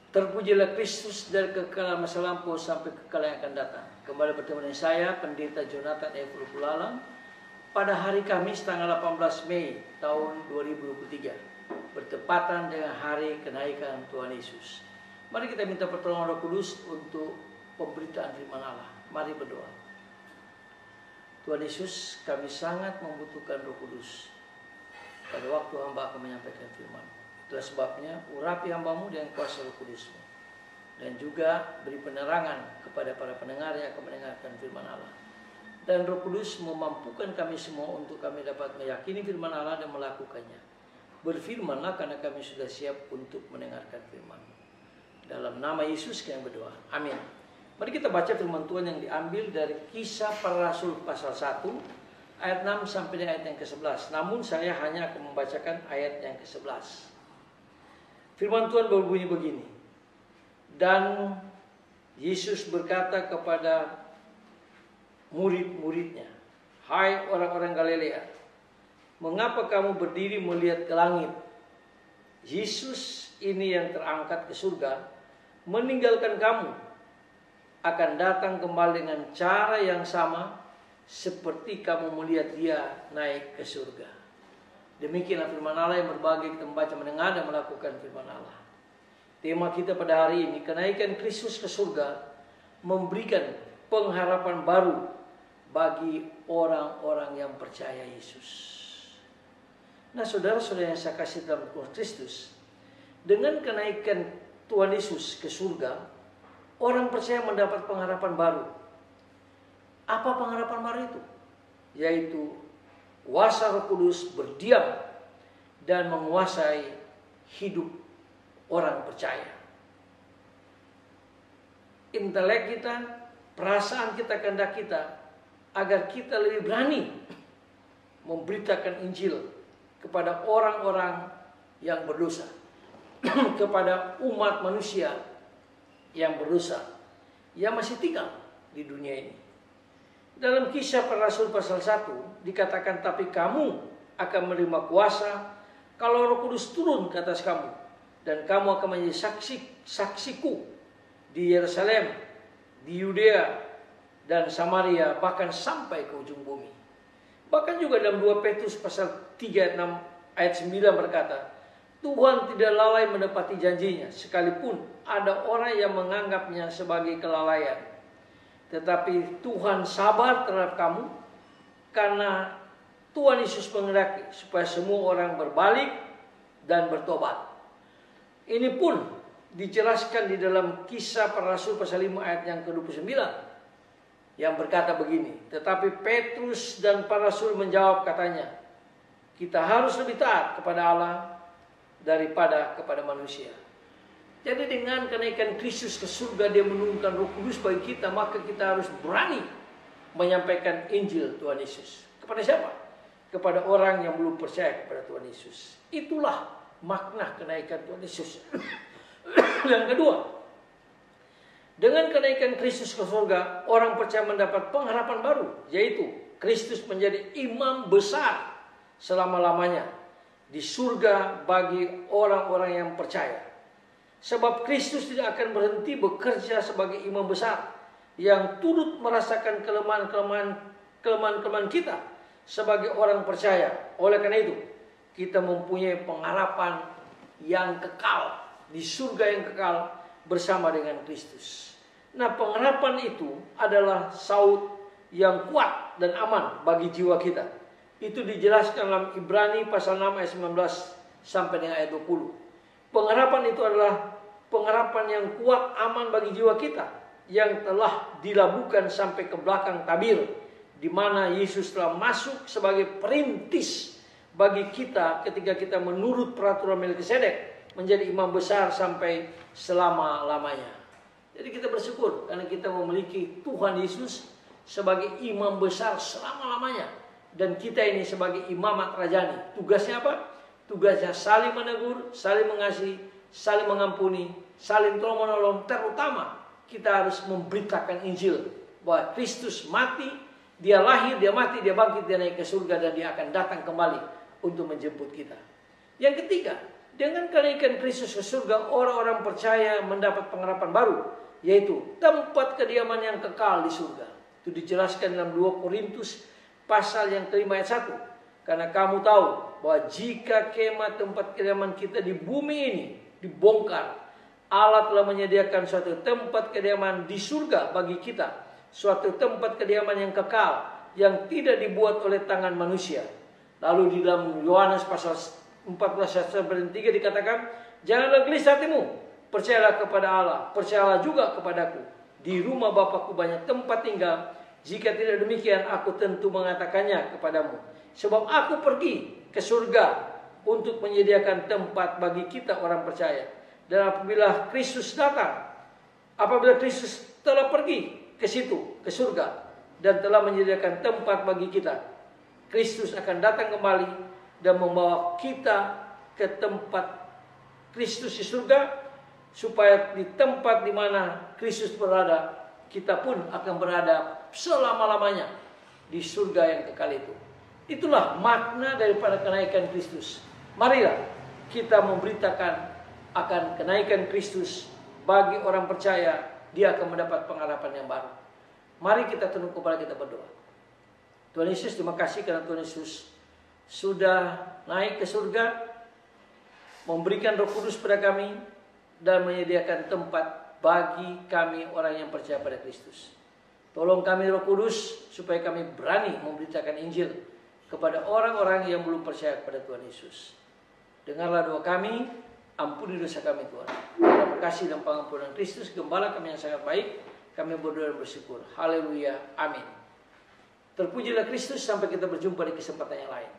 Terpujilah Kristus dari kekekalan masa lampau sampai kekekalan yang akan datang. Kembali bertemu dengan saya, Pendeta Jonathan F. Lukulalang, pada hari Kamis tanggal 18 Mei tahun 2023, bertepatan dengan hari kenaikan Tuhan Yesus. Mari kita minta pertolongan Roh Kudus untuk pemberitaan firman Allah. Mari berdoa. Tuhan Yesus, kami sangat membutuhkan Roh Kudus pada waktu hamba akan menyampaikan firman. Itulah sebabnya urapi hamba-Mu dengan kuasa Roh Kudus-Mu, dan juga beri penerangan kepada para pendengar yang akan mendengarkan firman Allah. Dan Roh Kudus memampukan kami semua untuk kami dapat meyakini firman Allah dan melakukannya. Berfirmanlah karena kami sudah siap untuk mendengarkan firman-Mu. Dalam nama Yesus kami berdoa. Amin. Mari kita baca firman Tuhan yang diambil dari Kisah Para Rasul pasal 1 ayat 6 sampai ayat yang ke-11. Namun saya hanya akan membacakan ayat yang ke-11. Firman Tuhan berbunyi begini. Dan Yesus berkata kepada murid-muridnya, "Hai orang-orang Galilea, mengapa kamu berdiri melihat ke langit? Yesus ini yang terangkat ke surga, meninggalkan kamu, akan datang kembali dengan cara yang sama seperti kamu melihat dia naik ke surga." Demikianlah firman Allah yang berbagi kita membaca, mendengar, dan melakukan firman Allah. Tema kita pada hari ini, kenaikan Kristus ke surga memberikan pengharapan baru bagi orang-orang yang percaya Yesus. Nah, saudara-saudara yang saya kasih dalam Tuhan Kristus, dengan kenaikan Tuhan Yesus ke surga, orang percaya mendapat pengharapan baru. Apa pengharapan baru itu? Yaitu kuasa Roh Kudus berdiam dan menguasai hidup orang percaya. Intelek kita, perasaan kita, kehendak kita, agar kita lebih berani memberitakan Injil kepada orang-orang yang berdosa, kepada umat manusia yang berdosa, yang masih tinggal di dunia ini. Dalam Kisah Para Rasul pasal 1 dikatakan, "Tapi kamu akan menerima kuasa kalau Roh Kudus turun ke atas kamu, dan kamu akan menjadi saksiku di Yerusalem, di Yudea dan Samaria, bahkan sampai ke ujung bumi." Bahkan juga dalam 2 Petrus pasal 3 ayat 6 ayat 9 berkata, "Tuhan tidak lalai menepati janjinya, sekalipun ada orang yang menganggapnya sebagai kelalaian. Tetapi Tuhan sabar terhadap kamu, karena Tuhan Yesus menghendaki supaya semua orang berbalik dan bertobat." Ini pun dijelaskan di dalam Kisah Para Rasul pasal 5 ayat yang ke-29, yang berkata begini, "Tetapi Petrus dan para rasul menjawab, katanya, kita harus lebih taat kepada Allah daripada kepada manusia." Jadi dengan kenaikan Kristus ke surga, dia menurunkan Roh Kudus bagi kita, maka kita harus berani menyampaikan Injil Tuhan Yesus. Kepada siapa? Kepada orang yang belum percaya kepada Tuhan Yesus. Itulah makna kenaikan Tuhan Yesus. Yang kedua, dengan kenaikan Kristus ke surga, orang percaya mendapat pengharapan baru, yaitu Kristus menjadi imam besar selama-lamanya di surga bagi orang-orang yang percaya. Sebab Kristus tidak akan berhenti bekerja sebagai imam besar yang turut merasakan kelemahan-kelemahan kita sebagai orang percaya. Oleh karena itu, kita mempunyai pengharapan yang kekal di surga yang kekal bersama dengan Kristus. Nah, pengharapan itu adalah saut yang kuat dan aman bagi jiwa kita. Itu dijelaskan dalam Ibrani pasal 6 ayat 19 sampai dengan ayat 20. Pengharapan itu adalah pengharapan yang kuat, aman bagi jiwa kita, yang telah dilabuhkan sampai ke belakang tabir, di mana Yesus telah masuk sebagai perintis bagi kita ketika kita menurut peraturan Melkisedek menjadi imam besar sampai selama-lamanya. Jadi kita bersyukur karena kita memiliki Tuhan Yesus sebagai imam besar selama-lamanya, dan kita ini sebagai imamat rajani. Tugasnya apa? Tugasnya saling menegur, saling mengasihi, saling mengampuni, saling tolong menolong. Terutama kita harus memberitakan Injil bahwa Kristus mati, dia lahir, dia mati, dia bangkit, dia naik ke surga, dan dia akan datang kembali untuk menjemput kita. Yang ketiga, Dengan kenaikan Kristus ke surga, orang-orang percaya mendapat pengharapan baru, yaitu tempat kediaman yang kekal di surga. Itu dijelaskan dalam 2 Korintus pasal yang kelima ayat 1. Karena kamu tahu bahwa jika kemah tempat kediaman kita di bumi ini dibongkar, Allah telah menyediakan suatu tempat kediaman di surga bagi kita, suatu tempat kediaman yang kekal, yang tidak dibuat oleh tangan manusia. Lalu di dalam Yohanes pasal 14 ayat 3 dikatakan, janganlah gelisah hatimu, percayalah kepada Allah, percayalah juga kepadaku. Di rumah Bapakku banyak tempat tinggal, jika tidak demikian aku tentu mengatakannya kepadamu. Sebab aku pergi ke surga untuk menyediakan tempat bagi kita orang percaya. Dan apabila Kristus datang, apabila Kristus telah pergi ke situ, ke surga, dan telah menyediakan tempat bagi kita, Kristus akan datang kembali dan membawa kita ke tempat Kristus di surga, supaya di tempat di mana Kristus berada, kita pun akan berada selama-lamanya di surga yang kekal itu. Itulah makna daripada kenaikan Kristus. Marilah kita memberitakan akan kenaikan Kristus bagi orang percaya, dia akan mendapat pengharapan yang baru. Mari kita tunduk kepala kita berdoa. Tuhan Yesus, terima kasih karena Tuhan Yesus sudah naik ke surga, memberikan Roh Kudus pada kami, dan menyediakan tempat bagi kami orang yang percaya pada Kristus. Tolong kami Roh Kudus supaya kami berani memberitakan Injil kepada orang-orang yang belum percaya kepada Tuhan Yesus. Dengarlah doa kami, ampuni dosa kami Tuhan. Dalam kasih dan pengampunan Kristus, Gembala kami yang sangat baik, kami berdoa dan bersyukur. Haleluya, amin. Terpujilah Kristus, sampai kita berjumpa di kesempatan yang lain.